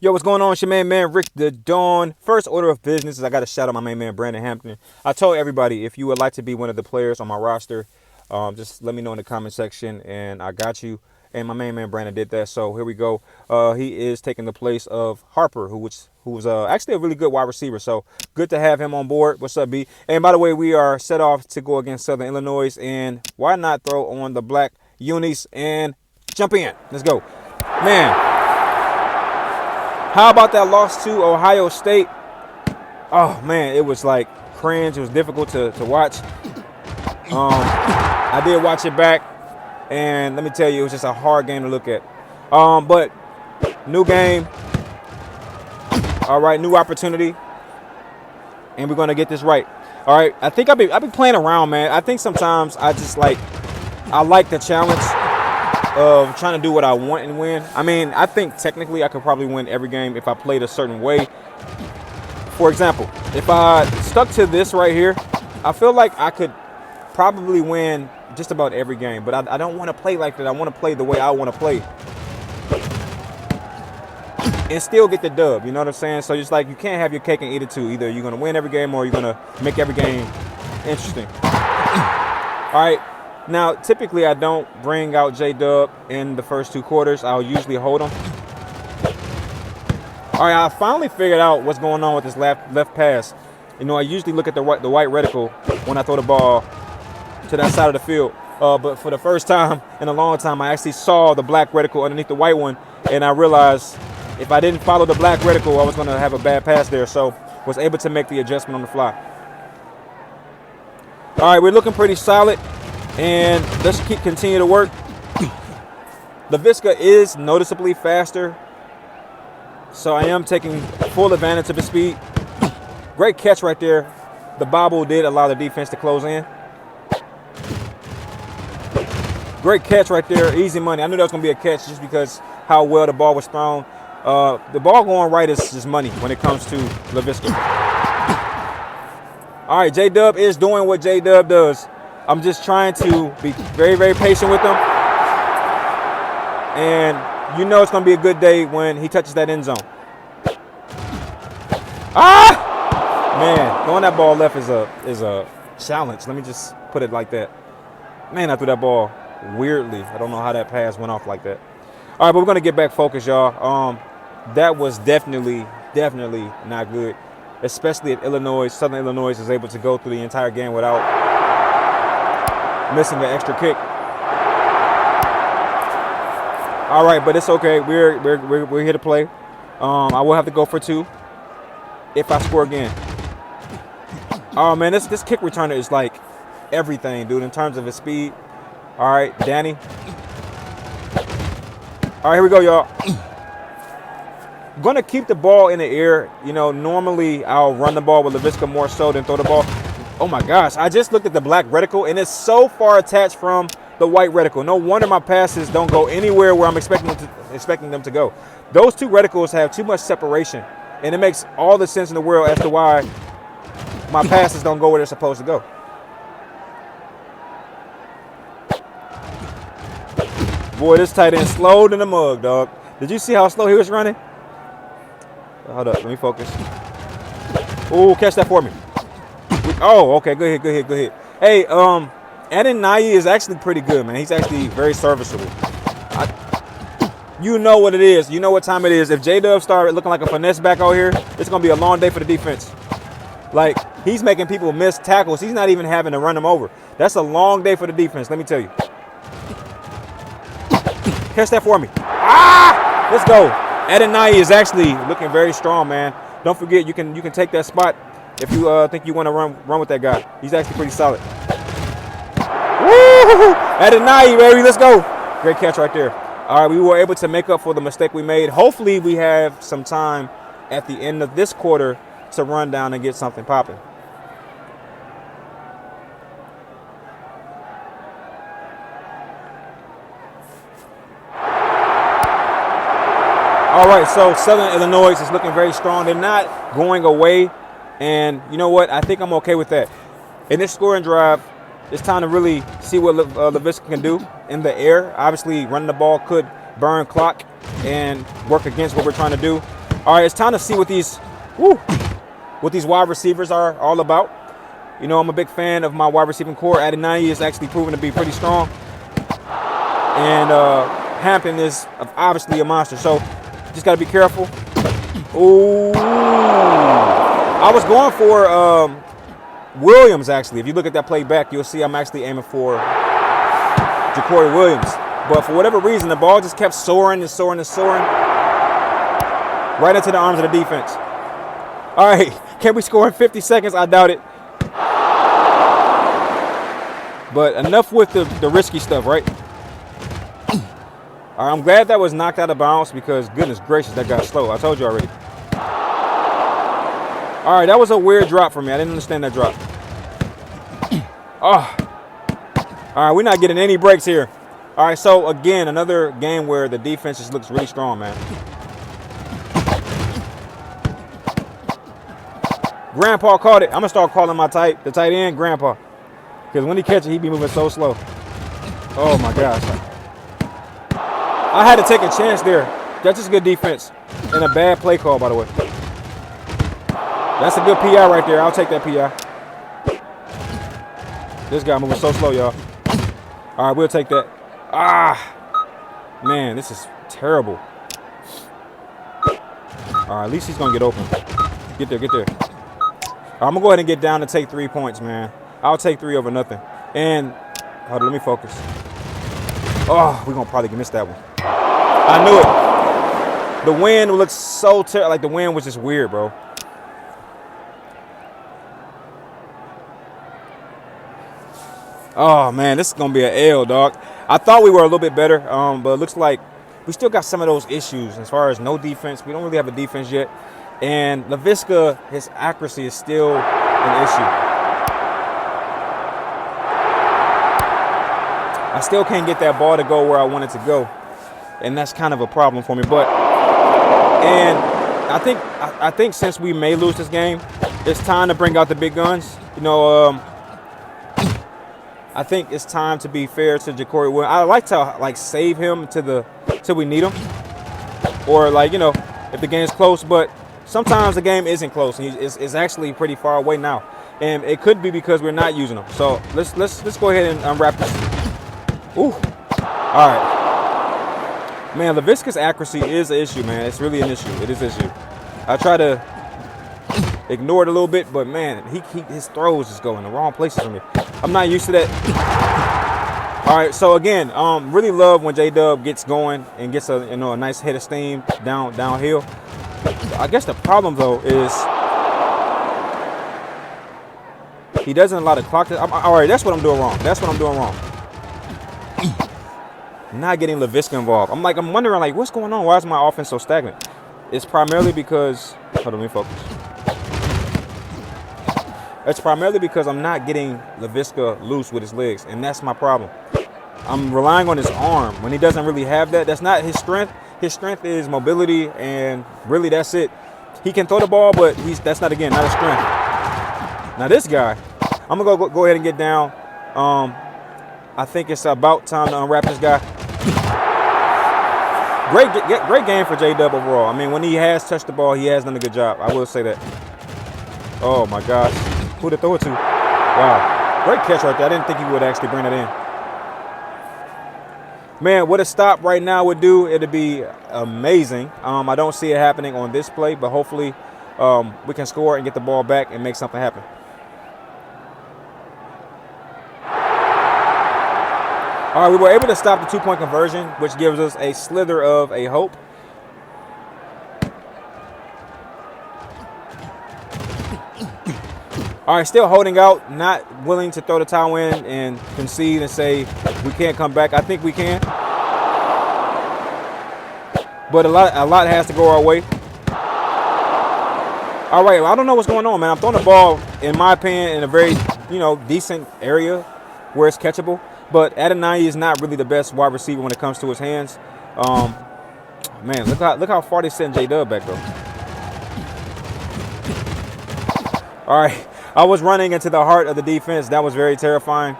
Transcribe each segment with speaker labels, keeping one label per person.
Speaker 1: Yo, what's going on? It's your man Rick the Dawn. First order of business is I got to shout out my main man Brandon Hampton. I told everybody if you would like to be one of the players on my roster, just let me know in the comment section and I got you. And my main man Brandon did that, so here we go. He is taking the place of Harper, who was actually a really good wide receiver. So good to have him on board. What's up, B? And by the way, we are set off to go against Southern Illinois, and why not throw on the black unis and jump in? Let's go, man. How about that loss to Ohio State? Oh, man, it was like cringe. It was difficult to watch. I did watch it back, and let me tell you, it was just a hard game to look at. But new game. All right, new opportunity, and we're going to get this right. All right, I think I've been playing around, man. I think sometimes I like the challenge of trying to do what I want and win. I mean, I think technically I could probably win every game if I played a certain way. For example, if I stuck to this right here, I feel like I could probably win just about every game. But I don't want to play like that. I want to play the way I want to play and still get the dub. You know what I'm saying? So just like you can't have your cake and eat it too. Either you're going to win every game or you're going to make every game interesting. All right. Now, typically, I don't bring out J-Dub in the first two quarters. I'll usually hold him. All right, I finally figured out what's going on with this left pass. You know, I usually look at the white reticle when I throw the ball to that side of the field. But for the first time in a long time, I actually saw the black reticle underneath the white one, and I realized if I didn't follow the black reticle, I was going to have a bad pass there. So was able to make the adjustment on the fly. All right, we're looking pretty solid. And let's continue to work. LaVisca is noticeably faster, so I am taking full advantage of his speed. Great catch right there. The bobble did allow the defense to close in. Great catch right there. Easy money. I knew that was going to be a catch just because how well the ball was thrown. The ball going right is just money when it comes to LaVisca. All right, J-Dub is doing what J-Dub does. I'm just trying to be very, very patient with him. And you know it's going to be a good day when he touches that end zone. Ah! Man, throwing that ball left is a challenge. Let me just put it like that. Man, I threw that ball weirdly. I don't know how that pass went off like that. All right, but we're going to get back focused, y'all. That was definitely not good, especially if Southern Illinois is able to go through the entire game without missing the extra kick. All right, but it's okay. We're here to play. I will have to go for two if I score again. Oh man, this kick returner is like everything, dude, in terms of his speed. All right, Danny. All right, here we go, y'all. Gonna keep the ball in the air. You know, normally I'll run the ball with LaVisca more so than throw the ball. Oh my gosh, I just looked at the black reticle and it's so far attached from the white reticle. No wonder my passes don't go anywhere where I'm expecting them to go. Those two reticles have too much separation, and it makes all the sense in the world as to why my passes don't go where they're supposed to go. Boy, this tight end slowed in the mug, dog. Did you see how slow he was running? Hold up, let me focus. Ooh, catch that for me. Oh, okay, good hit. Hey, Adeniyi is actually pretty good, man. He's actually very serviceable. You know what it is. You know what time it is. If J-Dub started looking like a finesse back out here, it's going to be a long day for the defense. Like, he's making people miss tackles. He's not even having to run them over. That's a long day for the defense, let me tell you. Catch that for me. Ah! Let's go. Adeniyi is actually looking very strong, man. Don't forget, you can take that spot if you think you want to run with that guy. He's actually pretty solid. Woo! Adeniyi, baby, let's go. Great catch right there. All right, we were able to make up for the mistake we made. Hopefully, we have some time at the end of this quarter to run down and get something popping. All right, so Southern Illinois is looking very strong. They're not going away. And you know what? I think I'm okay with that. In this scoring drive, it's time to really see what LaVisca can do in the air. Obviously, running the ball could burn clock and work against what we're trying to do. All right, it's time to see what these wide receivers are all about. You know, I'm a big fan of my wide receiving core. Dynasty is actually proven to be pretty strong. And Hampton is obviously a monster. So just got to be careful. Ooh. I was going for Williams, actually. If you look at that play back, you'll see I'm actually aiming for Jacory Williams. But for whatever reason, the ball just kept soaring and soaring and soaring right into the arms of the defense. All right, can we score in 50 seconds? I doubt it. But enough with the risky stuff, right? All right, I'm glad that was knocked out of bounds because, goodness gracious, that got slow. I told you already. All right, that was a weird drop for me. I didn't understand that drop. Oh. All right, we're not getting any breaks here. All right, so again, another game where the defense just looks really strong, man. Grandpa caught it. I'm going to start calling the tight end Grandpa. Because when he catches it, he be moving so slow. Oh, my gosh. I had to take a chance there. That's just good defense. And a bad play call, by the way. That's a good PI right there. I'll take that PI. This guy moving so slow, y'all. All right, we'll take that. Ah. Man, this is terrible. All right, at least he's going to get open. Get there, get there. I'm going to go ahead and get down to take 3 points, man. I'll take 3 over nothing. And, hold on, let me focus. Oh, we're going to probably miss that one. I knew it. The wind looks so terrible. Like, the wind was just weird, bro. Oh, man, this is going to be an L, dog. I thought we were a little bit better, but it looks like we still got some of those issues as far as no defense. We don't really have a defense yet. And Laviska, his accuracy is still an issue. I still can't get that ball to go where I want it to go. And that's kind of a problem for me. And I think since we may lose this game, it's time to bring out the big guns. You know, I think it's time to be fair to Jacory Williams. I like to save him till we need him. Or if the game's close, but sometimes the game isn't close, and it's actually pretty far away now, and it could be because we're not using them. So let's go ahead and unwrap this. Ooh, all right, man. Laviska's accuracy is an issue, man. It's really an issue. It is an issue. I try to ignore it a little bit, but man, his throws is going the wrong places for me. I'm not used to that. All right, so again, really love when J-Dub gets going and gets a nice head of steam downhill. I guess the problem, though, is he doesn't allow the clock to... all right, that's what I'm doing wrong. That's what I'm doing wrong. Not getting Laviska involved. I'm wondering, what's going on? Why is my offense so stagnant? It's primarily because... Hold on, let me focus. It's primarily because I'm not getting Laviska loose with his legs, and that's my problem. I'm relying on his arm when he doesn't really have that. That's not his strength. His strength is mobility, and really that's it. He can throw the ball, but that's not his strength. Now this guy, I'm gonna go ahead and get down. I think it's about time to unwrap this guy. Great game for J-Dub overall. I mean, when he has touched the ball, he has done a good job. I will say that. Oh my gosh, who to throw it to? Wow, great catch right there. I didn't think he would actually bring that in. Man, what a stop right now would do, it'd be amazing. I don't see it happening on this play, but hopefully we can score and get the ball back and make something happen. All right, we were able to stop the 2-point conversion, which gives us a slither of a hope. All right, still holding out, not willing to throw the towel in and concede and say we can't come back. I think we can, but a lot has to go our way. All right, well, I don't know what's going on, man. I'm throwing the ball, in my opinion, in a very decent area where it's catchable. But Adonai is not really the best wide receiver when it comes to his hands. Man, look how far they sent J-Dub back though. All right. I was running into the heart of the defense. That was very terrifying.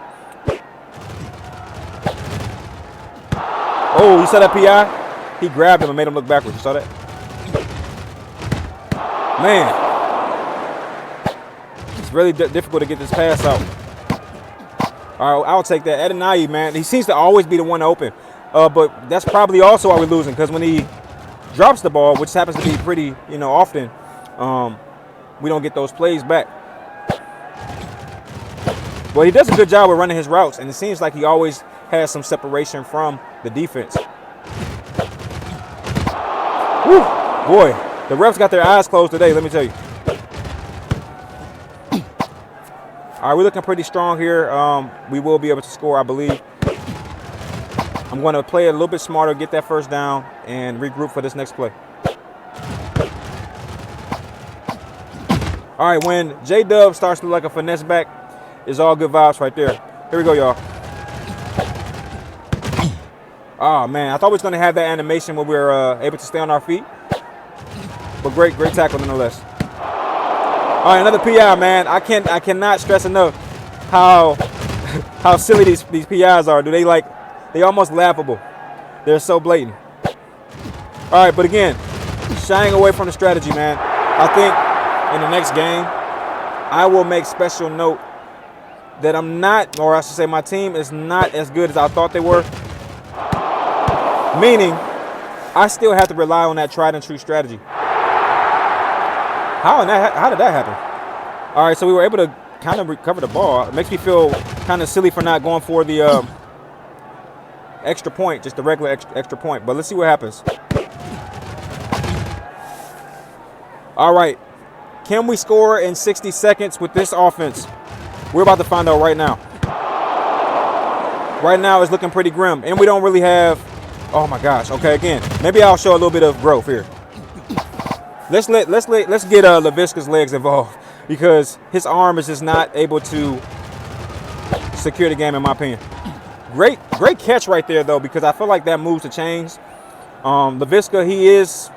Speaker 1: Oh, you saw that PI? He grabbed him and made him look backwards. You saw that? Man, it's really difficult to get this pass out. All right, I'll take that. Adonai, man, he seems to always be the one open. But that's probably also why we're losing, because when he drops the ball, which happens to be pretty, often, we don't get those plays back. But he does a good job with running his routes, and it seems like he always has some separation from the defense. Whew, boy, the refs got their eyes closed today, let me tell you. All right, we're looking pretty strong here. We will be able to score, I believe. I'm going to play it a little bit smarter, get that first down, and regroup for this next play. All right, when J-Dub starts to look like a finesse back, it's all good vibes right there. Here we go, y'all. Oh, man, I thought we was going to have that animation where we were able to stay on our feet. But great tackle nonetheless. All right, another PI, man. I cannot stress enough how silly these PIs are. They almost laughable. They're so blatant. All right, but again, shying away from the strategy, man. I think in the next game, I will make special note that I'm not, or I should say my team is not as good as I thought they were. Meaning, I still have to rely on that tried and true strategy. How did that happen? All right, so we were able to kind of recover the ball. It makes me feel kind of silly for not going for the extra point, just the regular extra point. But let's see what happens. All right, can we score in 60 seconds with this offense? We're about to find out right now. Right now it's looking pretty grim, and we don't really have. Oh my gosh. Okay, again, maybe I'll show a little bit of growth here. Let's get Laviska's legs involved, because his arm is just not able to secure the game, in my opinion. Great catch right there, though, because I feel like that moves the chains. Laviska, he is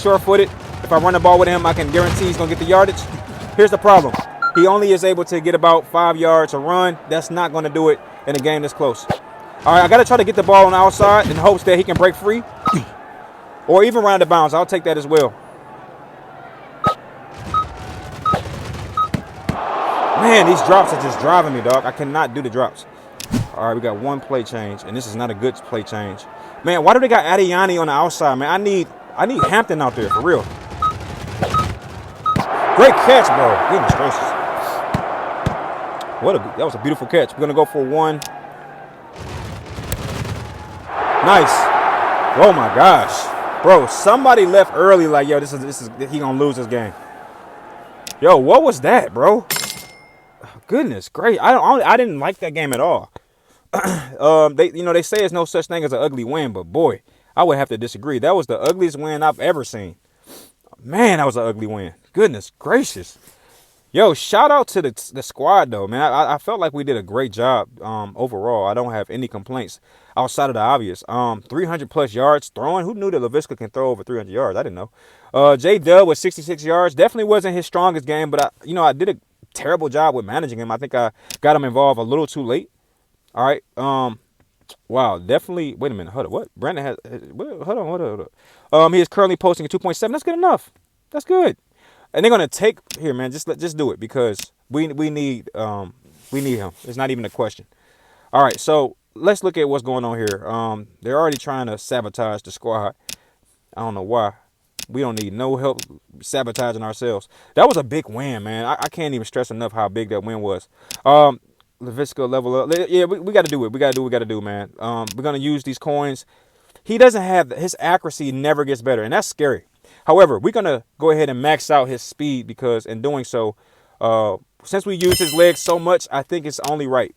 Speaker 1: sure-footed. If I run the ball with him, I can guarantee he's going to get the yardage. Here's the problem. He only is able to get about 5 yards a run. That's not going to do it in a game this close. All right, I got to try to get the ball on the outside in hopes that he can break free or even round the bounds. I'll take that as well. Man, these drops are just driving me, dog. I cannot do the drops. All right, we got one play change, and this is not a good play change. Man, why do they got Adiani on the outside, man? I need Hampton out there, for real. Great catch, bro. Goodness gracious. That was a beautiful catch. We're going to go for one. Nice. Oh, my gosh. Bro, somebody left early like, yo, he going to lose this game. Yo, what was that, bro? Goodness, great. I didn't like that game at all. They say there's no such thing as an ugly win, but boy, I would have to disagree. That was the ugliest win I've ever seen. Man, that was an ugly win. Goodness gracious. Yo, shout out to the squad, though, man. I felt like we did a great job overall. I don't have any complaints outside of the obvious. 300-plus yards throwing. Who knew that Laviska can throw over 300 yards? I didn't know. J-Dub with 66 yards. Definitely wasn't his strongest game, but I did a terrible job with managing him. I think I got him involved a little too late. All right. Wow, definitely. Wait a minute. Hold on. What? Brandon has. Hold on. He is currently posting a 2.7. That's good enough. That's good. And they're gonna take here, man. Just do it, because we need him. It's not even a question. All right, so let's look at what's going on here. They're already trying to sabotage the squad. I don't know why. We don't need no help sabotaging ourselves. That was a big win, man. I can't even stress enough how big that win was. Laviska level up. Yeah, we got to do it. We got to do, man. We're going to use these coins. He doesn't have, his accuracy never gets better, and that's scary. However, we're going to go ahead and max out his speed, because in doing so, since we use his legs so much, I think it's only right.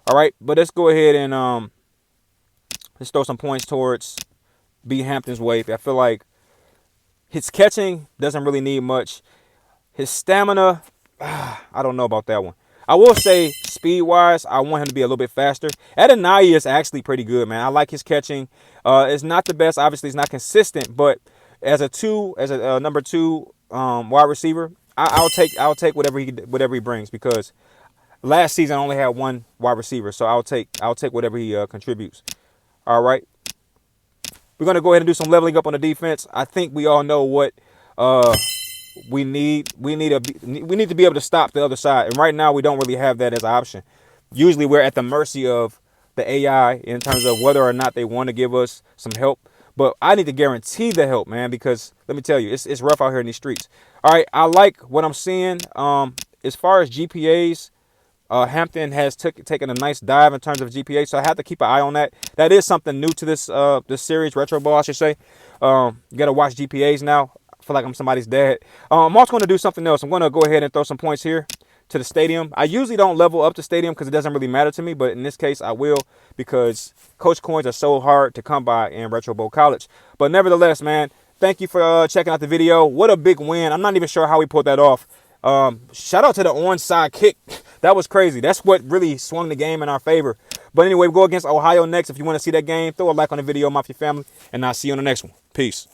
Speaker 1: All right, but let's go ahead and let's throw some points towards B. Hampton's way. I feel like his catching doesn't really need much. His stamina, I don't know about that one. I will say, speed-wise, I want him to be a little bit faster. Adonai is actually pretty good, man. I like his catching. It's not the best. Obviously, it's not consistent, but as a number two wide receiver, I'll take whatever he brings, because last season I only had one wide receiver, so I'll take whatever he contributes. All right. We're gonna go ahead and do some leveling up on the defense. I think we all know what we need to be able to stop the other side. And right now we don't really have that as an option. Usually we're at the mercy of the AI in terms of whether or not they want to give us some help. But I need to guarantee the help, man, because let me tell you, it's rough out here in these streets. All right, I like what I'm seeing. As far as GPAs, Hampton has taken a nice dive in terms of GPA, so I have to keep an eye on that. That is something new to this series, Retro Ball, I should say. You got to watch GPAs now. I feel like I'm somebody's dad. I'm also going to do something else. I'm going to go ahead and throw some points here to the stadium. I usually don't level up the stadium because it doesn't really matter to me, but in this case I will, because coach coins are so hard to come by in Retro Bowl College. But nevertheless, man, thank you for checking out the video. What a big win. I'm not even sure how we pulled that off. Shout out to the onside kick. That was crazy. That's what really swung the game in our favor. But anyway, we go against Ohio next. If you want to see that game, throw a like on the video, Mafia family, and I'll see you on the next one. Peace.